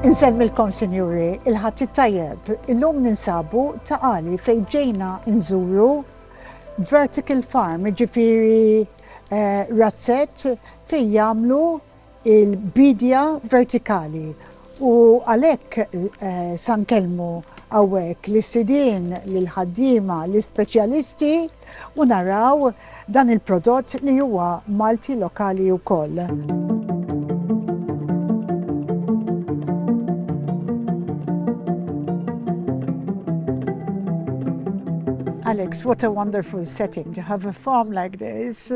Insemmilkom, sinjuri, il-ħadd it-tajjeb, illum ninsabu Ta Qali fejn ġejna nżuru vertical farm, ġifieri razzett fejn jagħmlu il-bidja vertikali. U għalhekk sankellmu hawnhekk l-istidien lill-ħaddiema l-ispeċjalisti u naraw dan il-prodott li huwa Malti lokali wkoll. Alex, what a wonderful setting to have a farm like this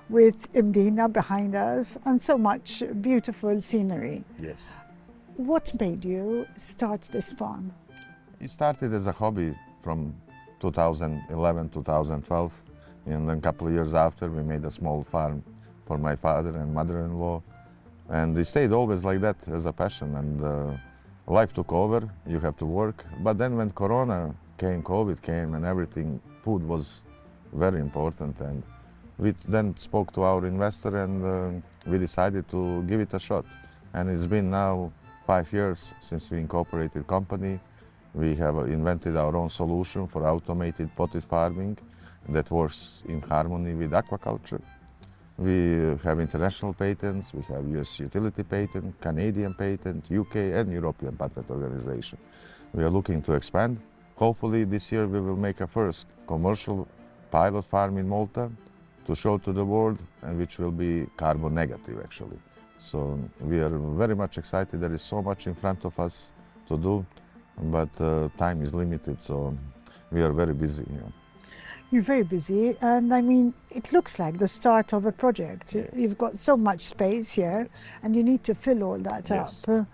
with Imdina behind us and so much beautiful scenery. Yes. What made you start this farm? It started as a hobby from 2011, 2012. And then a couple of years after, we made a small farm for my father and mother-in-law. And it stayed always like that as a passion. And life took over, you have to work. But then when COVID came and everything, food was very important. And we then spoke to our investor and we decided to give it a shot. And it's been now 5 years since we incorporated company. We have invented our own solution for automated potted farming that works in harmony with aquaculture. We have international patents, we have US utility patent, Canadian patent, UK and European patent organization. We are looking to expand. Hopefully this year we will make a first commercial pilot farm in Malta to show to the world, and which will be carbon negative actually. So we are very much excited. There is so much in front of us to do, but time is limited, so we are very busy. You're very busy, and I mean, it looks like the start of a project. You've got so much space here, and you need to fill all that up.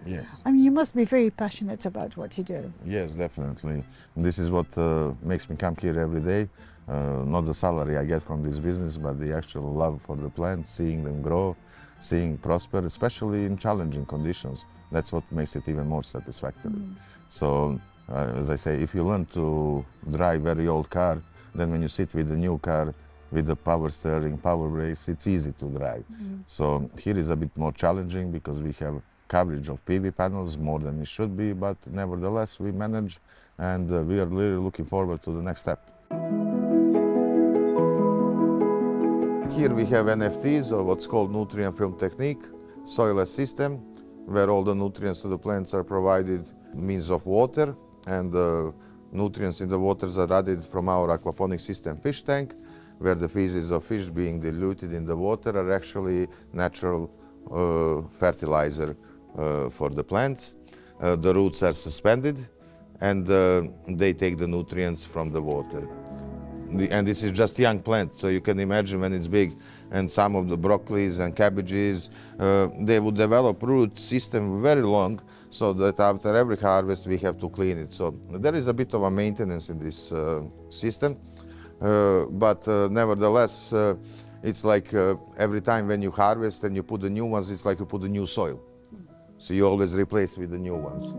Yes. I mean, you must be very passionate about what you do. Yes, definitely. This is what makes me come here every day. Not the salary I get from this business, but the actual love for the plants, seeing them grow, seeing prosper, especially in challenging conditions. That's what makes it even more satisfactory. So, as I say, if you learn to drive very old car, then when you sit with the new car, with the power steering, power brakes, it's easy to drive. So here is a bit more challenging because we have coverage of PV panels more than it should be, but nevertheless we manage, and we are really looking forward to the next step. Here we have NFTs, or what's called nutrient film technique, soilless system, where all the nutrients to the plants are provided means of water, and the nutrients in the waters are added from our aquaponic system fish tank, where the feces of fish being diluted in the water are actually natural fertilizer for the plants. The roots are suspended and they take the nutrients from the water. And this is just young plants, so you can imagine when it's big, and some of the broccolis and cabbages, they would develop root system very long, so that after every harvest we have to clean it. So there is a bit of a maintenance in this system, but nevertheless, it's like every time when you harvest and you put the new ones, it's like you put the new soil. So you always replace with the new ones.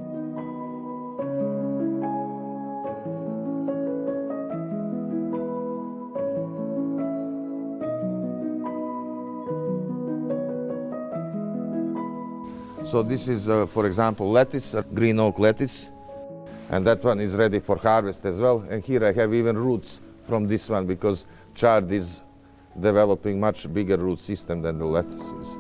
So this is, for example, lettuce, green oak lettuce, and that one is ready for harvest as well. And here I have even roots from this one because chard is developing much bigger root system than the lettuces.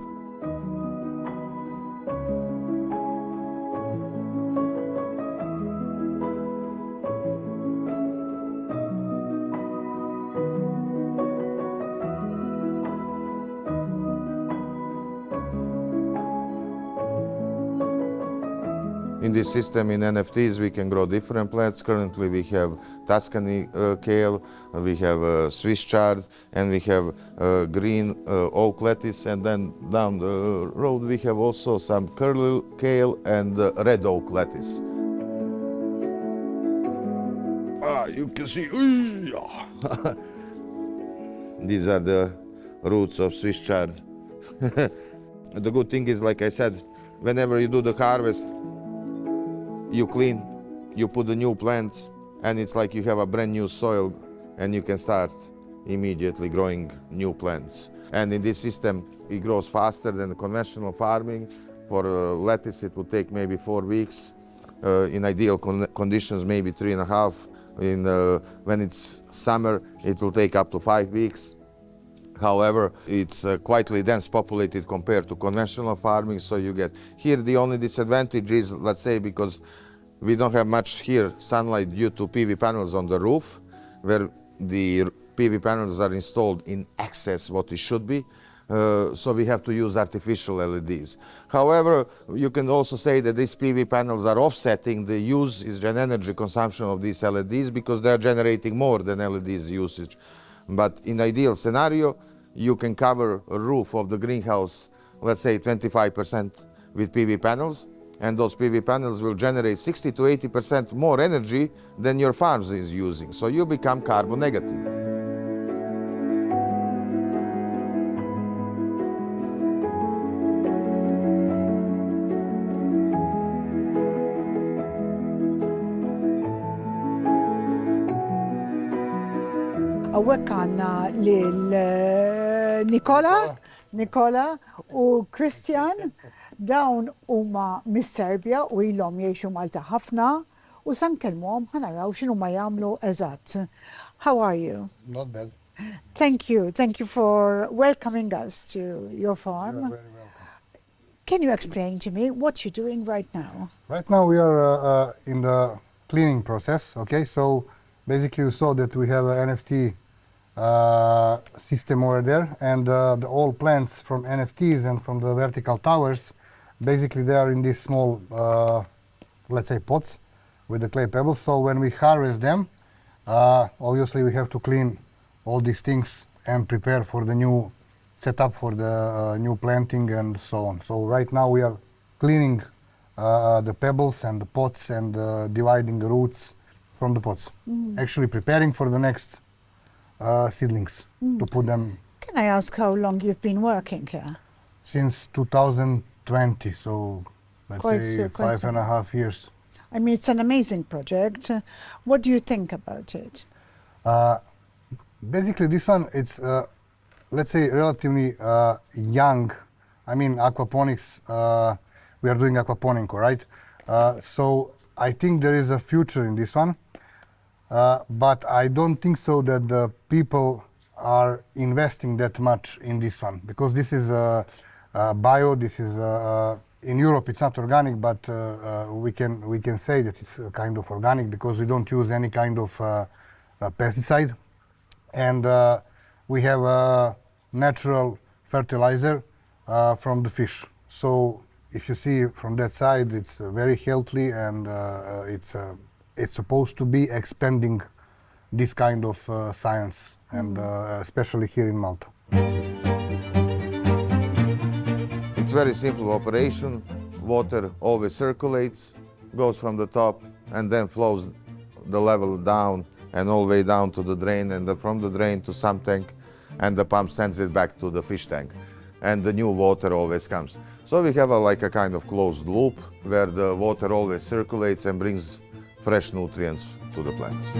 In this system, in NFTs, we can grow different plants. Currently, we have Tuscany kale, we have Swiss chard, and we have green oak lettuce. And then down the road, we have also some curly kale and red oak lettuce. You can see, these are the roots of Swiss chard. The good thing is, like I said, whenever you do the harvest, you clean, you put the new plants, and it's like you have a brand new soil, and you can start immediately growing new plants. And in this system, it grows faster than conventional farming, For lettuce, it would take maybe 4 weeks. In ideal conditions, maybe 3.5. When it's summer, it will take up to 5 weeks. However, it's quite dense populated compared to conventional farming, so you get here the only disadvantage is, let's say, because we don't have much here sunlight due to PV panels on the roof, where the PV panels are installed in excess what it should be. So we have to use artificial LEDs. However, you can also say that these PV panels are offsetting the usage and energy consumption of these LEDs because they are generating more than LEDs usage. But in ideal scenario, you can cover a roof of the greenhouse, let's say 25% with PV panels, and those PV panels will generate 60 to 80% more energy than your farm is using. So you become carbon negative. Għawek għanna Nikola u Christian, dawn huma mis-Serbja u ilhom jgħixu Malta ħafna u sankellmuhom ħanaraw x'inhu ma jagħmlu eżatt. How are you? Not bad. Thank you for welcoming us to your farm. You're very welcome. Can you explain to me what you're doing right now? Right now we are in the cleaning process. Okay, so basically you saw that we have an NFT system over there, and the all plants from NFTs and from the vertical towers, basically they are in these small, let's say, pots with the clay pebbles. So when we harvest them, obviously we have to clean all these things and prepare for the new setup for the new planting and so on. So right now we are cleaning the pebbles and the pots and dividing the roots from the pots. Actually preparing for the next seedlings to put them. Can I ask how long you've been working here? Since 2020, so let's say quite 5.5 years. I mean, it's an amazing project. What do you think about it? Basically, this one, it's, let's say, relatively young. I mean, aquaponics, we are doing aquaponics, right? So I think there is a future in this one. But I don't think so that the people are investing that much in this one, because this is bio. This is in Europe. It's not organic, but we can say that it's kind of organic because we don't use any kind of pesticide, and we have a natural fertilizer from the fish. So if you see from that side, it's very healthy, and it's supposed to be expanding this kind of science, and especially here in Malta. It's very simple operation. Water always circulates, goes from the top, and then flows the level down and all the way down to the drain, and from the drain to some tank, and the pump sends it back to the fish tank. And the new water always comes. So we have like a kind of closed loop where the water always circulates and brings fresh nutrients to the plants.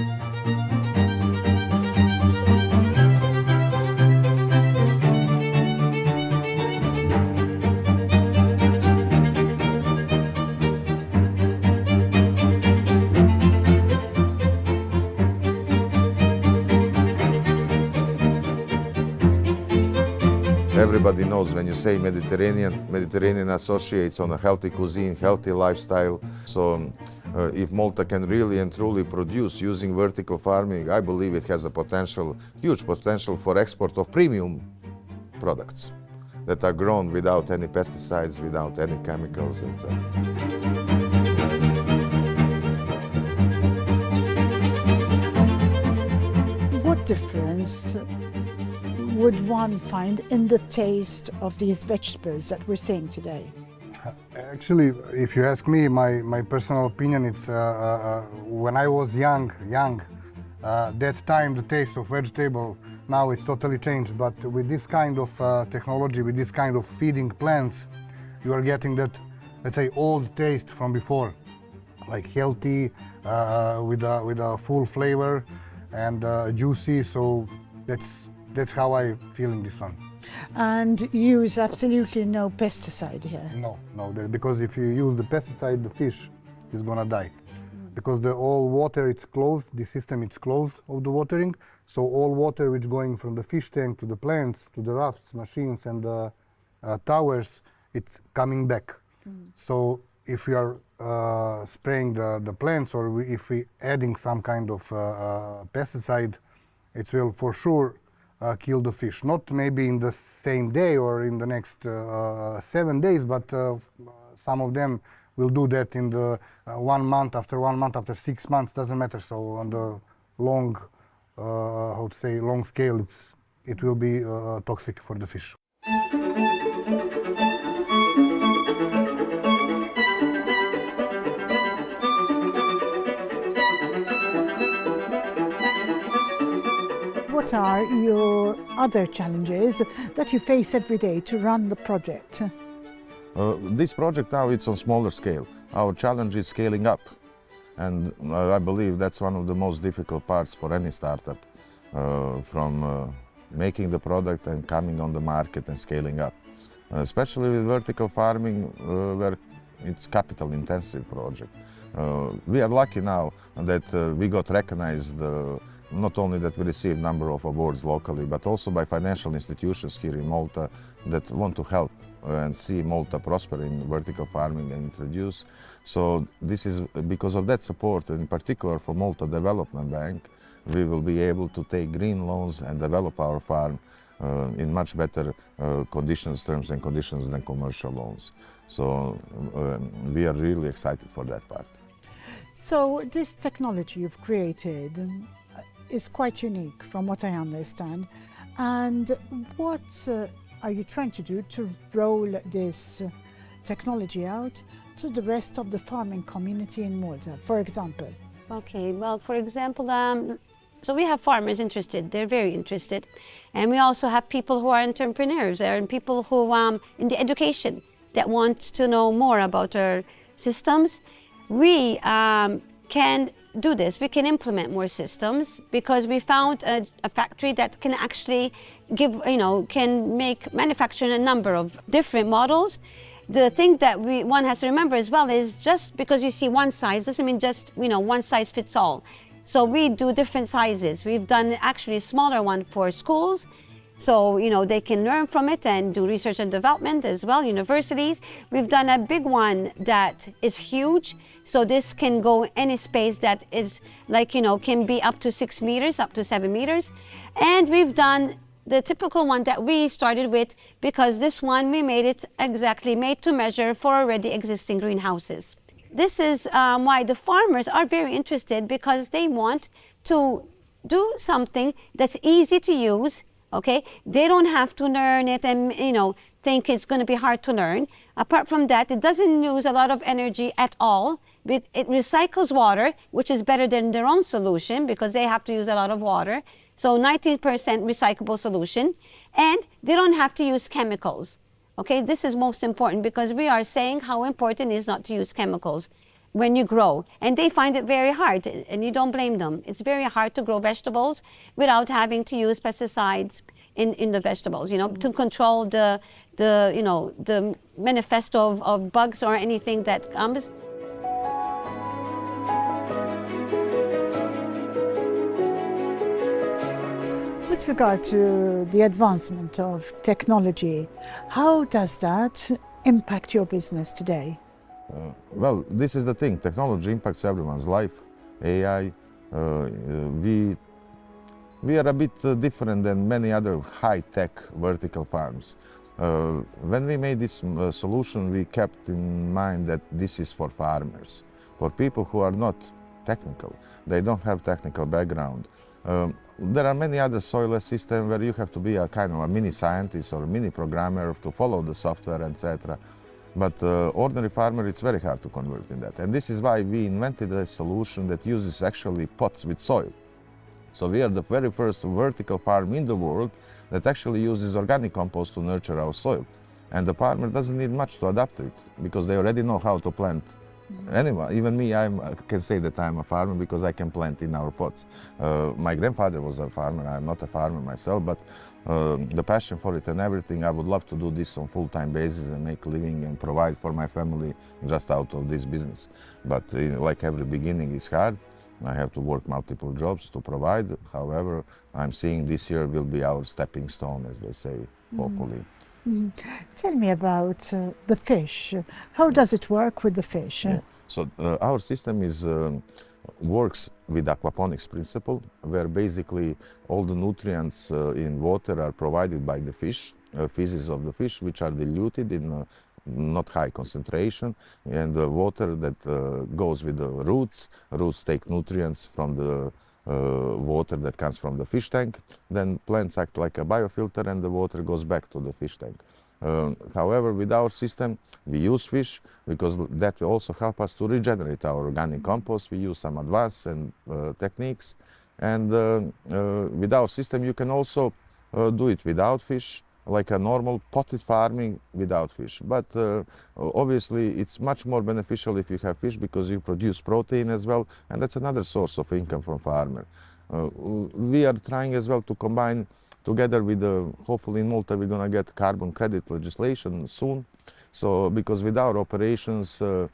Everybody knows when you say Mediterranean associates on a healthy cuisine, healthy lifestyle. So if Malta can really and truly produce using vertical farming, I believe it has a potential, huge potential for export of premium products that are grown without any pesticides, without any chemicals, etc. What difference would one find in the taste of these vegetables that we're seeing today? Actually, if you ask me, my personal opinion, it's when I was young, that time the taste of vegetable, now it's totally changed. But with this kind of technology, with this kind of feeding plants, you are getting that, let's say, old taste from before, like healthy, with a full flavor and juicy. So that's how I feel in this one. And use absolutely no pesticide here. No, because if you use the pesticide, the fish is gonna die. Because the all water it's closed, the system is closed of the watering, so all water which going from the fish tank to the plants, to the rafts, machines and the towers, it's coming back. So if we are spraying the plants or if we adding some kind of pesticide, it will for sure kill the fish. Not maybe in the same day or in the next 7 days, but some of them will do that in the 1 month, after 6 months, doesn't matter. So on the long, how to say, long scale, it will be toxic for the fish. What are your other challenges that you face every day to run the project? This project now it's on smaller scale. Our challenge is scaling up, and I believe that's one of the most difficult parts for any startup, from making the product and coming on the market and scaling up. Especially with vertical farming, where it's capital intensive project. We are lucky now that we got recognized, not only that we received number of awards locally, but also by financial institutions here in Malta that want to help and see Malta prosper in vertical farming and introduce. So this is because of that support, in particular for Malta Development Bank, we will be able to take green loans and develop our farm in much better conditions, terms and conditions than commercial loans. So we are really excited for that part. So this technology you've created is quite unique from what I understand. And what are you trying to do to roll this technology out to the rest of the farming community in Malta, for example? Okay, well, for example, so we have farmers interested, they're very interested. And we also have people who are entrepreneurs and people who in the education that want to know more about our systems. We can do this, we can implement more systems because we found a factory that can actually give, can manufacture a number of different models. The thing that one has to remember as well is just because you see one size doesn't mean just, one size fits all. So we do different sizes. We've done actually a smaller one for schools, so they can learn from it and do research and development as well, universities. We've done a big one that is huge, so this can go any space that is like, can be up to 6 meters, up to 7 meters. And we've done the typical one that we started with, because this one we made it exactly made to measure for already existing greenhouses. This is why the farmers are very interested, because they want to do something that's easy to use. Okay, they don't have to learn it and think it's going to be hard to learn. Apart from that, it doesn't use a lot of energy at all. It recycles water, which is better than their own solution because they have to use a lot of water. So 90% recyclable solution, and they don't have to use chemicals. Okay, this is most important because we are saying how important it is not to use chemicals when you grow. And they find it very hard, and you don't blame them. It's very hard to grow vegetables without having to use pesticides in the vegetables, to control the manifesto of bugs or anything that comes. With regard to the advancement of technology, how does that impact your business today? Well, this is the thing. Technology impacts everyone's life. AI, we are a bit different than many other high-tech vertical farms. When we made this solution, we kept in mind that this is for farmers, for people who are not technical. They don't have technical background. There are many other soilless systems where you have to be a kind of a mini scientist or mini programmer to follow the software, etc. But ordinary farmer, it's very hard to convert in that. And this is why we invented a solution that uses actually pots with soil. So we are the very first vertical farm in the world that actually uses organic compost to nurture our soil. And the farmer doesn't need much to adapt to it because they already know how to plant. Anyway, even me, I can say that I'm a farmer because I can plant in our pots. My grandfather was a farmer. I'm not a farmer myself, but the passion for it and everything, I would love to do this on full-time basis and make a living and provide for my family just out of this business. But like every beginning is hard. I have to work multiple jobs to provide. However, I'm seeing this year will be our stepping stone, as they say, hopefully. Tell me about the fish. How does it work with the fish? Yeah. So our system is works with aquaponics principle, where basically all the nutrients in water are provided by the fish, feces of the fish, which are diluted in not high concentration, and the water that goes with the roots. Roots take nutrients from the water that comes from the fish tank. Then plants act like a biofilter and the water goes back to the fish tank. However, with our system, we use fish because that will also help us to regenerate our organic compost. We use some advanced techniques. And with our system, you can also do it without fish, like a normal potted farming without fish. But obviously, it's much more beneficial if you have fish because you produce protein as well, and that's another source of income from farmer. We are trying as well to combine together with hopefully in Malta we're going to get carbon credit legislation soon. So because with our operations are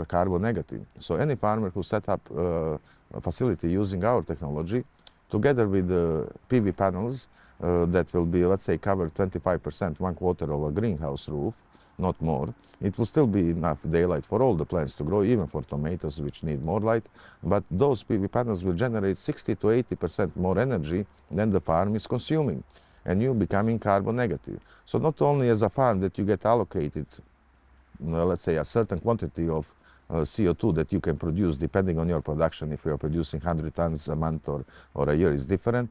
carbon negative. So any farmer who set up a facility using our technology, together with the PV panels that will be, let's say, cover 25%, 1/4 of a greenhouse roof, not more. It will still be enough daylight for all the plants to grow, even for tomatoes, which need more light. But those PV panels will generate 60 to 80% more energy than the farm is consuming, and you becoming carbon negative. So not only as a farm that you get allocated, let's say, a certain quantity of CO2 that you can produce depending on your production. If you are producing 100 tons a month or a year is different.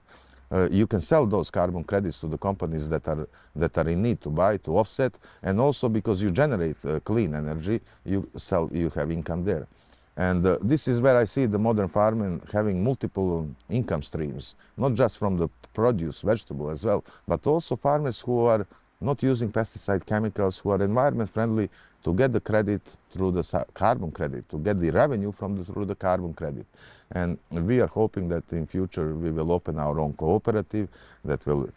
You can sell those carbon credits to the companies that are in need to buy, to offset, and also because you generate clean energy, you have income there. And this is where I see the modern farming having multiple income streams, not just from the produce, vegetable as well, but also farmers who are not using pesticide chemicals, who are environment friendly, to get the credit through the carbon credit, to get the revenue through the carbon credit. And we are hoping that in future we will open our own cooperative that will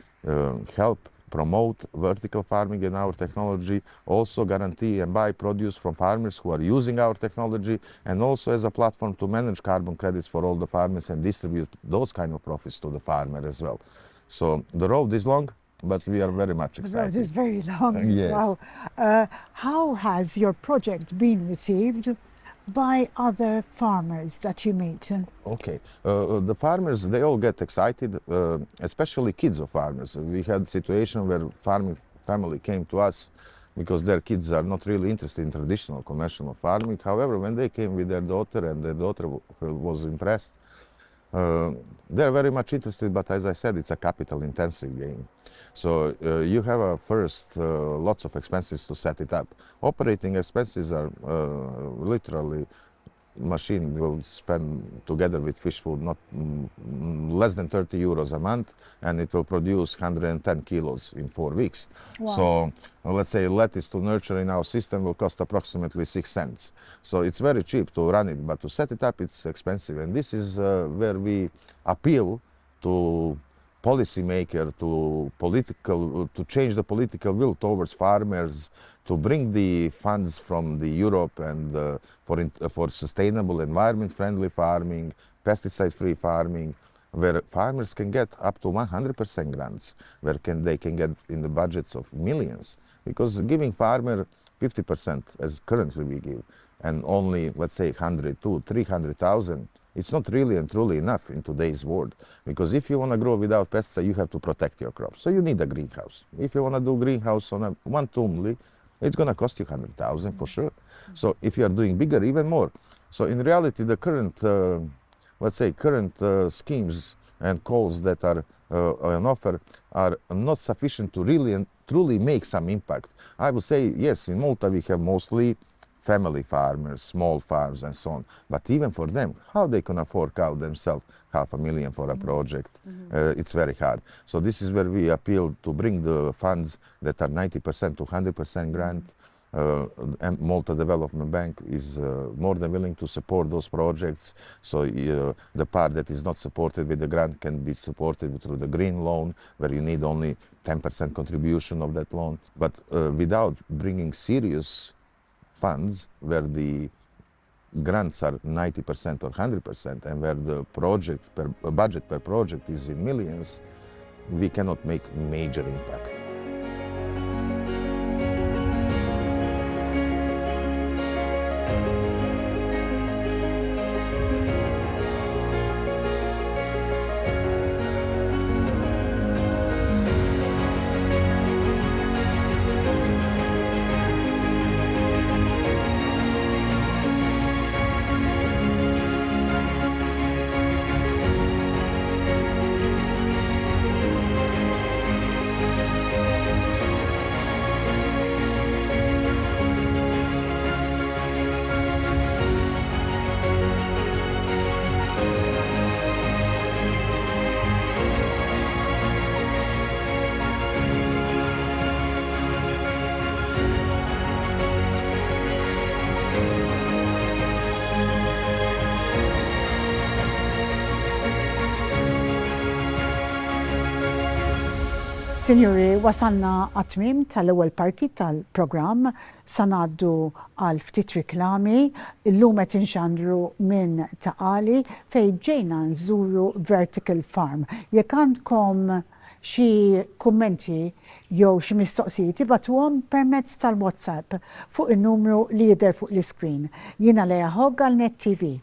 help promote vertical farming in our technology, also guarantee and buy produce from farmers who are using our technology, and also as a platform to manage carbon credits for all the farmers and distribute those kind of profits to the farmer as well. So the road is long, but we are very much excited. The road is very long. Yes. Wow. How has your project been received by other farmers that you meet? Okay, the farmers, they all get excited, especially kids of farmers. We had a situation where farming family came to us because their kids are not really interested in traditional conventional farming. However, when they came with their daughter and their daughter was impressed, they're very much interested, but as I said, it's a capital intensive game. So you have first lots of expenses to set it up. Operating expenses are literally, machine will spend together with fish food not less than 30 euros a month, and it will produce 110 kilos in 4 weeks. Wow. So let's say lettuce to nurture in our system will cost approximately 6 cents. So it's very cheap to run it, but to set it up it's expensive. And this is where we appeal to policymaker, to change the political will towards farmers, to bring the funds from the Europe and for sustainable environment-friendly farming, pesticide-free farming, where farmers can get up to 100% grants, where they can get in the budgets of millions. Because giving farmer 50%, as currently we give, and only, let's say, 100 to 300,000, it's not really and truly enough in today's world. Because if you want to grow without pesticides, you have to protect your crops. So you need a greenhouse. If you want to do greenhouse on one tumuli, it's going to cost you 100,000 for sure. So if you are doing bigger, even more. So in reality, the current, let's say, schemes and calls that are on offer are not sufficient to really and truly make some impact. I would say, yes, in Malta we have mostly family farmers, small farms and so on. But even for them, how they can afford out themselves $500,000 for a project, it's very hard. So this is where we appeal to bring the funds that are 90% to 100% grant, and Malta Development Bank is more than willing to support those projects. So the part that is not supported with the grant can be supported through the green loan, where you need only 10% contribution of that loan. But without bringing serious funds, where the grants are 90% or 100%, and where the budget per project is in millions, we cannot make major impact. Signori, wasalna għatmim tal-ewwel parti tal-programm sanaddu għal ftit riklami illum qed inxandru minn Ta Qali fejn ġejna nżuru Vertical Farm. Jekk għandkom xi kummenti jew xi mistoqsijiet ibatuhom permezz tal-WhatsApp fuq in-numru li jidher fuq l-iskrin. Jiena Hogg għal Net TV.